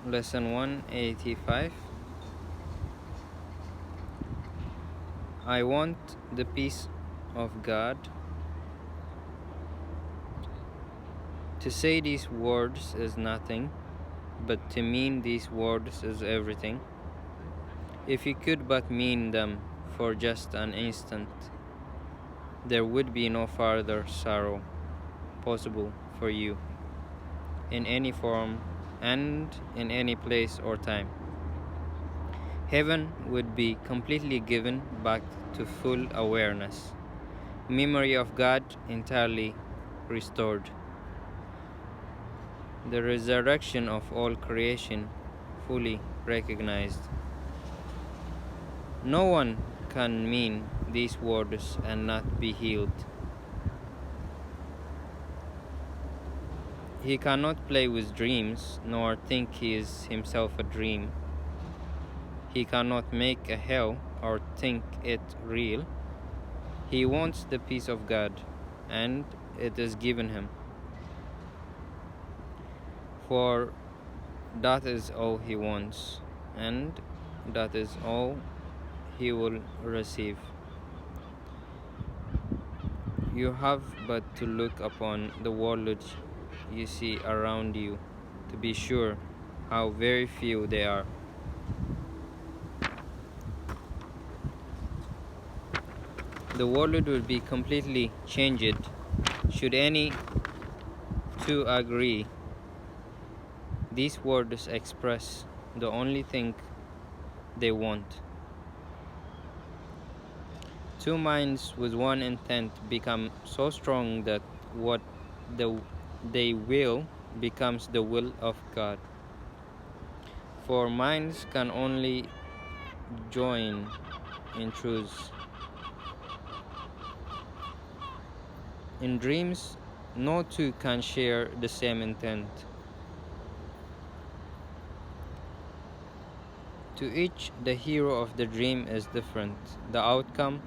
Lesson 185. I want the peace of God. To say these words is nothing, but to mean these words is everything. If you could but mean them for just an instant, there would be no further sorrow possible for you, in any form and in any place or time. Heaven would be completely given back to full awareness, memory of God entirely restored, the resurrection of all creation fully recognized. No one can mean these words and not be healed. He cannot play with dreams, nor think he is himself a dream. He cannot make a hell or think it real. He wants the peace of God, and it is given him. For that is all he wants, and that is all he will receive. You have but to look upon the world you see around you to be sure how very few they are. The world will be completely changed should any two agree. These words express the only thing they want. Two minds with one intent become so strong that what they will becomes the will of God. For minds can only join in truth. In dreams, no two can share the same intent. To each, the hero of the dream is different. The outcome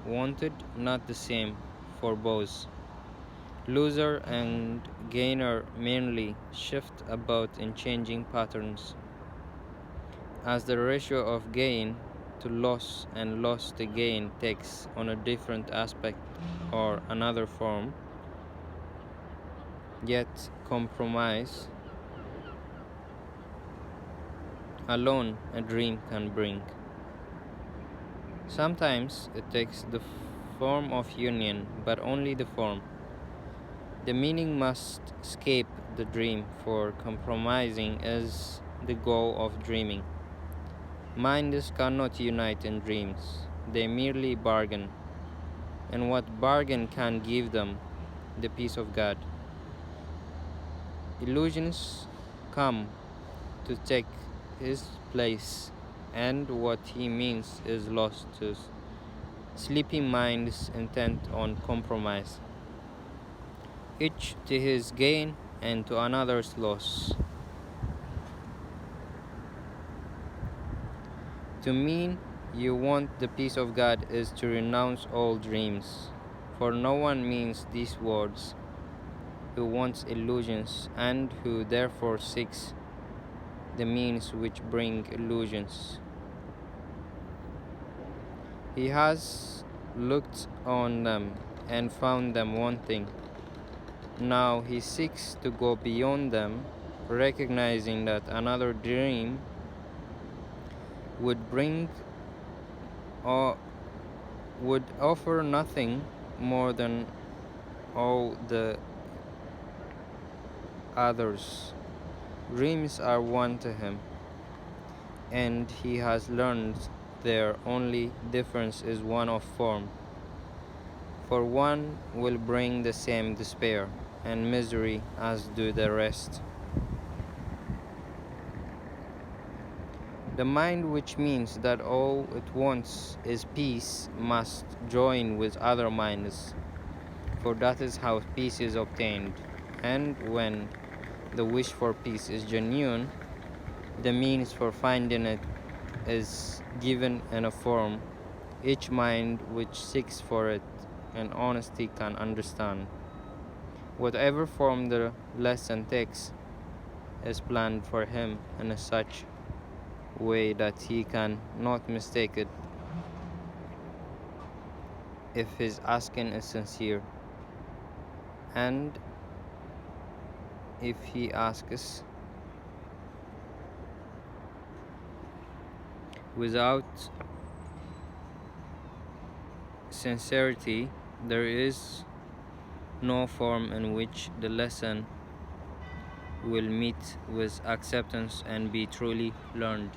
wanted not the same for both. Loser and gainer merely shift about in changing patterns. As the ratio of gain to loss and loss to gain takes on a different aspect or another form, yet compromise alone a dream can bring. Sometimes it takes the form of union, but only the form. The meaning must escape the dream, for compromising is the goal of dreaming. Minds cannot unite in dreams, they merely bargain. And what bargain can give them? The peace of God. Illusions come to take his place, and what he means is lost to sleeping minds intent on compromise, each to his gain and to another's loss. To mean you want the peace of God is to renounce all dreams, for no one means these words who wants illusions and who therefore seeks the means which bring illusions. He has looked on them and found them wanting. Now he seeks to go beyond them, recognizing that another dream would bring or would offer nothing more than all the others. Dreams are one to him, and he has learned their only difference is one of form. For one will bring the same despair and misery as do the rest. The mind which means that all it wants is peace must join with other minds, for that is how peace is obtained. And when the wish for peace is genuine, the means for finding it is given in a form each mind which seeks for it in honesty can understand. Whatever form the lesson takes, is planned for him in such way that he can not mistake it if his asking is sincere, and if he asks without sincerity, there is no form in which the lesson will meet with acceptance and be truly learned.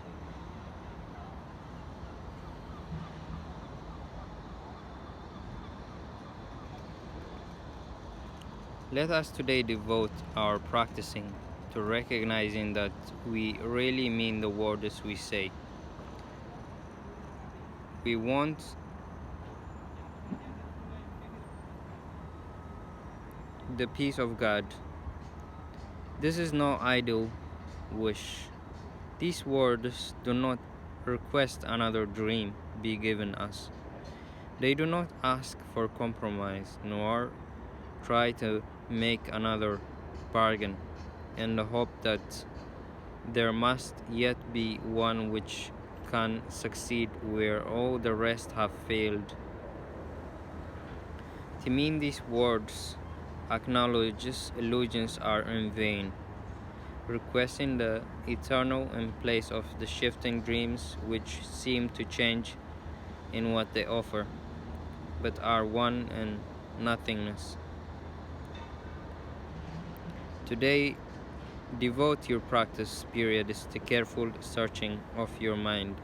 Let us today devote our practicing to recognizing that we really mean the words we say. We want the peace of God. This is no idle wish. These words do not request another dream be given us. They do not ask for compromise, nor try to make another bargain in the hope that there must yet be one which can succeed where all the rest have failed. To mean these words acknowledges illusions are in vain, requesting the eternal in place of the shifting dreams which seem to change in what they offer, but are one in nothingness. Today, devote your practice periods to careful searching of your mind,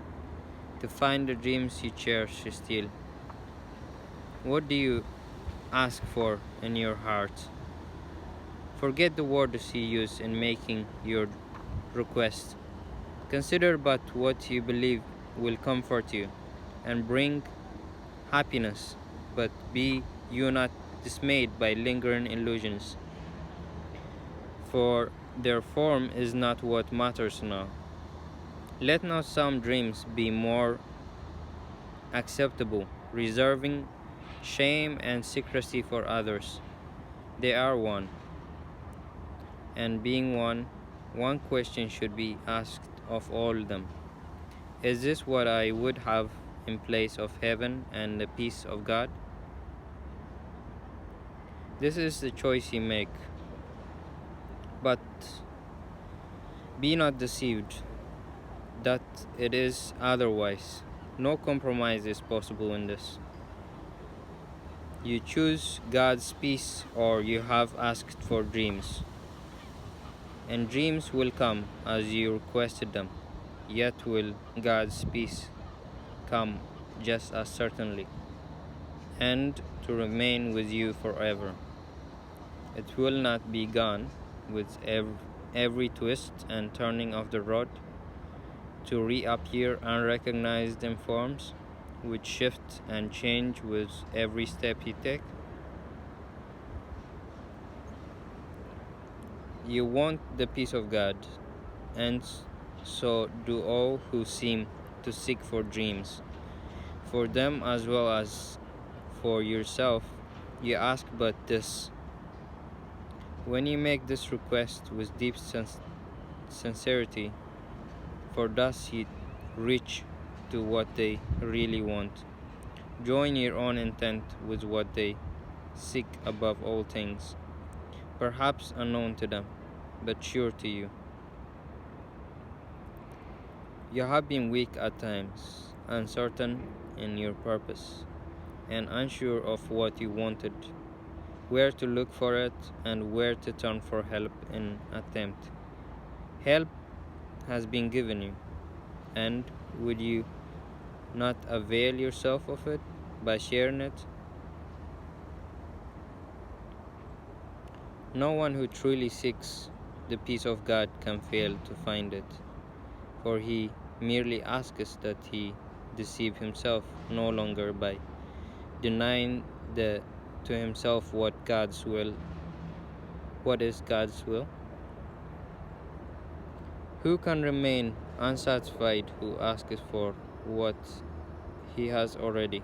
to find the dreams you cherish still. What do you ask for in your heart? Forget the words you use in making your request. Consider but what you believe will comfort you and bring happiness, but be you not dismayed by lingering illusions, for their form is not what matters now. Let not some dreams be more acceptable, reserving shame and secrecy for others. They are one, and being one question should be asked of all of them. Is this what I would have in place of heaven and the peace of God? This is the choice you make. But be not deceived that it is otherwise. No compromise is possible in this. You choose God's peace or you have asked for dreams. And dreams will come as you requested them, yet will God's peace come just as certainly, and to remain with you forever. It will not be gone with every twist and turning of the road, to reappear unrecognized in forms, which shift and change with every step you take. You want the peace of God, and so do all who seem to seek for dreams. For them as well as for yourself, you ask but this. When you make this request with deep sincerity, for thus you reach to what they really want. Join your own intent with what they seek above all things, perhaps unknown to them, but sure to you. You have been weak at times, uncertain in your purpose, and unsure of what you wanted, where to look for it, and where to turn for help in attempt. Help has been given you, and would you not avail yourself of it by sharing it? No one who truly seeks the peace of God can fail to find it, for he merely asks that he deceive himself no longer by denying to himself what is God's will. Who can remain unsatisfied who asks for what he has already?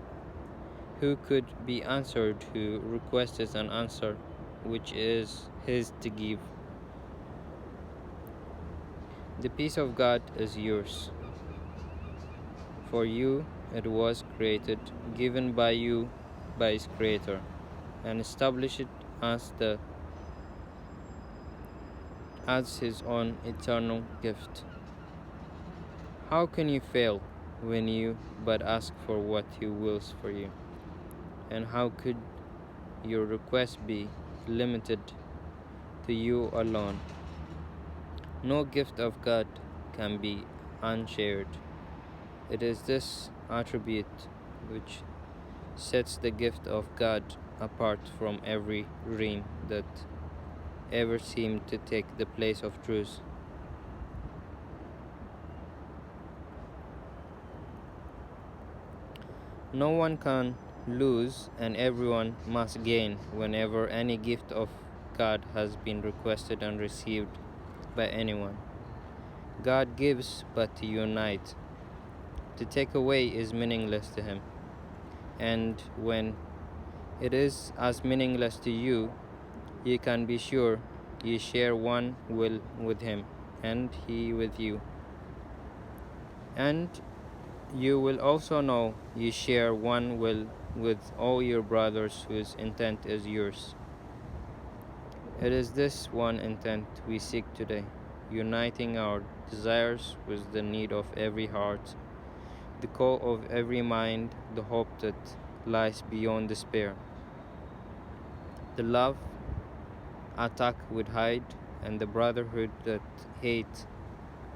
Who could be answered who requests an answer which is his to give? The peace of God is yours. For you it was created, given by you by its Creator, and established as His own eternal gift. How can you fail when you but ask for what He wills for you? And how could your request be limited to you alone? No gift of God can be unshared. It is this attribute which sets the gift of God apart from every dream that ever seemed to take the place of truth. No one can lose, and everyone must gain whenever any gift of God has been requested and received by anyone. God gives but to unite. To take away is meaningless to Him, and when it is as meaningless to you, you can be sure you share one will with Him, and He with you. And you will also know you share one will with all your brothers whose intent is yours. It is this one intent we seek today, uniting our desires with the need of every heart, the call of every mind, the hope that lies beyond despair. The love attack would hide, and the brotherhood that hate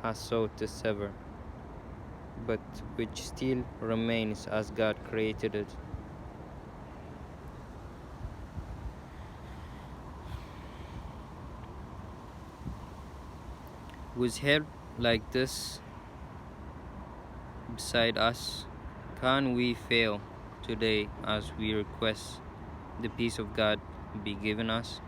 has sought to sever, but which still remains as God created it. With help like this beside us, can we fail today as we request the peace of God be given us?